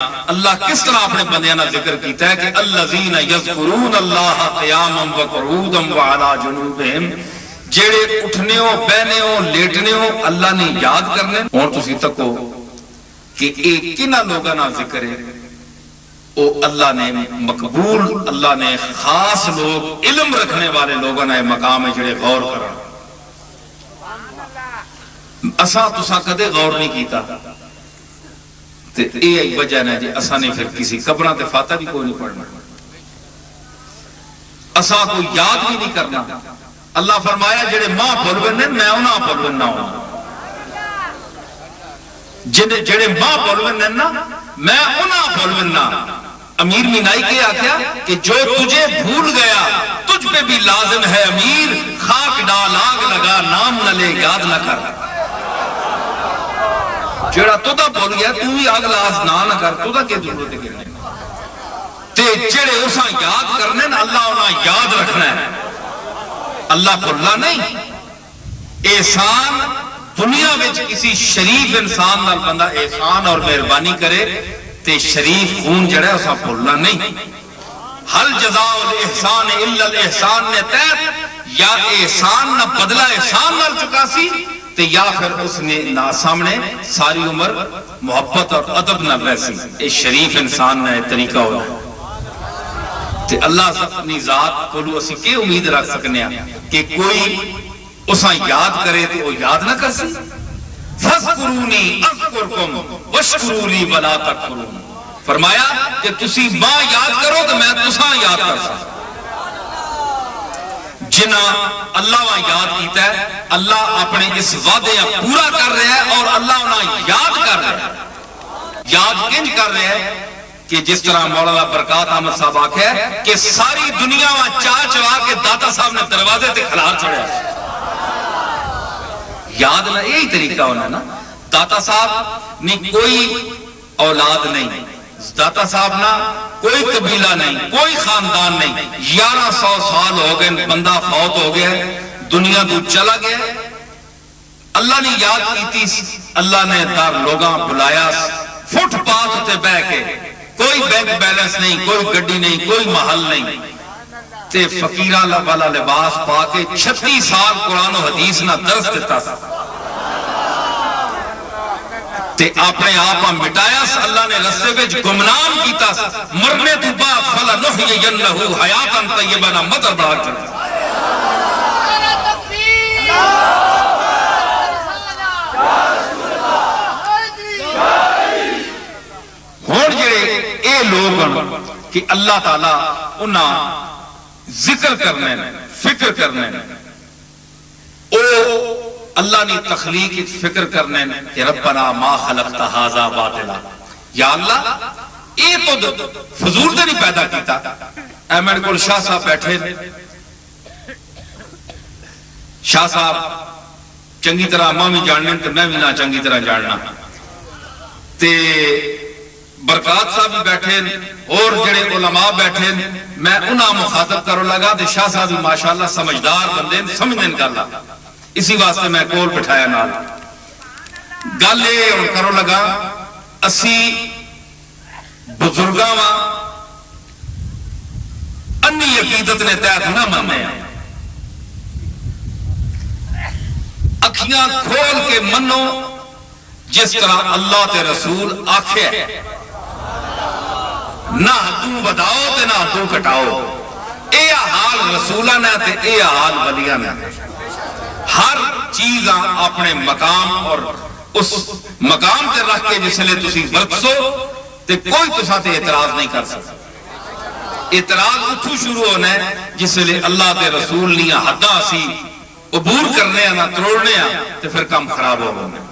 اللہ کس طرح اپنے بندیاں نہ ذکر کیتا ہے کہ الذین یذکرون اللہ قیاما وقعودا وعلی جنوبہم، جڑے اٹھنے ہو بیٹھنے ہو لیٹنے ہو اللہ نے یاد کرنے. اور تسی تکو کہ ایک کنہ لوگاں نہ ذکر ہے او اللہ نے مقبول، اللہ نے خاص لوگ علم رکھنے والے لوگاں نے مقام ہے جڑے غور کرن. اساں تساں کدے غور نہیں کیتا تے اے ایک وجہ ہے جی اساں نے پھر کسی قبراں تے فاتحہ بھی کوئی نہیں پڑھنا، اساں کو یاد بھی نہیں کرنا. اللہ فرمایا جڑے ماں بولونے میں انہاں بولونا ہوں، جڑے ماں بولونے نا میں انہاں بولونا. امیر مینائی کے آکھیا کہ جو تجھے بھول گیا تجھ پہ بھی لازم ہے امیر، خاک ڈال آگ لگا نام نہ لے یاد نہ کر. جڑا تو دا بول گیا تو ہی آگ لاز نہ کر، تو دا کیا ضرورت ہے کرنے تے جڑے اساں یاد کرنے اللہ انہاں یاد رکھنا ہے. اللہ بھولنا نہیں. احسان دنیا وچ کسی شریف انسان نال بندہ احسان اور مہربانی کرے تے شریف خون جڑا ہے اساں بھولنا نہیں. حل جزاء الاحسان الا الاحسان نے تحت یا احسان نہ بدلہ احسان نال چکا سی تے یا پھر اس نے نا سامنے ساری عمر محبت اور ادب نہ ویسی. اے شریف انسان نے طریقہ ہونا تے اللہ اپنی ذات کو اسی کے امید رکھ سکنے ہیں کہ کوئی اساں یاد کرے تے وہ یاد نہ کر سی. فذکرونی اذکرکم واشکروا لی ولا تکفرون. فرمایا کہ تسی ماں یاد کرو تو میں تساں یاد کر سکتا. جنہ اللہ وہاں یاد کیتا ہے اللہ اپنے اس وعدے پورا کر رہا ہے اور اللہ انہیں یاد کر رہا ہے. یاد کنج کر رہا ہے کہ جس طرح مولانا برکات احمد صاحب آکھا ہے کہ ساری دنیا وہاں چاہ چوا کے داتا صاحب نے دروازے تے کھلار چھڑیا. یاد نہ یہی طریقہ ہونا نا. داتا صاحب نے کوئی اولاد نہیں، داتا صاحب نہ کوئی قبیلہ نہیں، کوئی خاندان نہیں. 1100 سال ہو گئے بندہ فوت ہو گیا دنیا تو چلا گیا. اللہ نے یاد کیتی، اللہ نے دار لوگاں بلایا فٹ پاتھ تے بہ کے، کوئی بینک بیلنس نہیں، کوئی گڈی نہیں، کوئی محل نہیں تے فقیراں والا لباس پا کے 36 سال قرآن و حدیث نہ درس دیتا تھا تے اپنے آپا مٹایا. اللہ نے رستے وچ گمنام کیتا مرنے تو بعد فلنحیینہ حیاتا طیبہ نہ مطر بڑھا کرتا. ہون جڑے اے لوگ کہ اللہ تعالیٰ انہاں ذکر کرنے فکر کرنے او اللہ نے تخلیق فکر کرنے کہ ربنا ما خلقت ھذا باطلا. یا اللہ اے تو فضول تے نہیں پیدا کیتا. اے میرے کول شاہ صاحب بیٹھے، شاہ صاحب چنگی طرح ماں بھی جاننے تے میں بھی نہ چنگی طرح جاننا تے برکات صاحب بھی بیٹھے اور جڑے علماء بیٹھے میں انہاں مخاطب کرو لگا تے شاہ صاحب بھی ماشاءاللہ سمجھدار بندے سمجھنے گل. اسی واسطے میں کول بٹھایا نال گل یہ کرو لگا اسی بزرگاں انی عقیدت نے تحت نہ ماننے ہیں. اکھیاں کھول کے منو جس طرح اللہ تے رسول آکھے نہ تو بداؤ تے نہ تو کٹاؤ. اے حال رسولہ نے تے اے حال ولیہ نے. ہر چیز اپنے مقام اور اس مقام تے رکھ کے جس لئے تسی برکسو تے کوئی تسا تے اعتراض نہیں کر سکتا. اعتراض اتھو شروع ہونا ہے جس لئے اللہ تے رسول نہیں حدہ سی عبور کرنے نہ تروڑنے تے پھر کام خراب ہو گئے.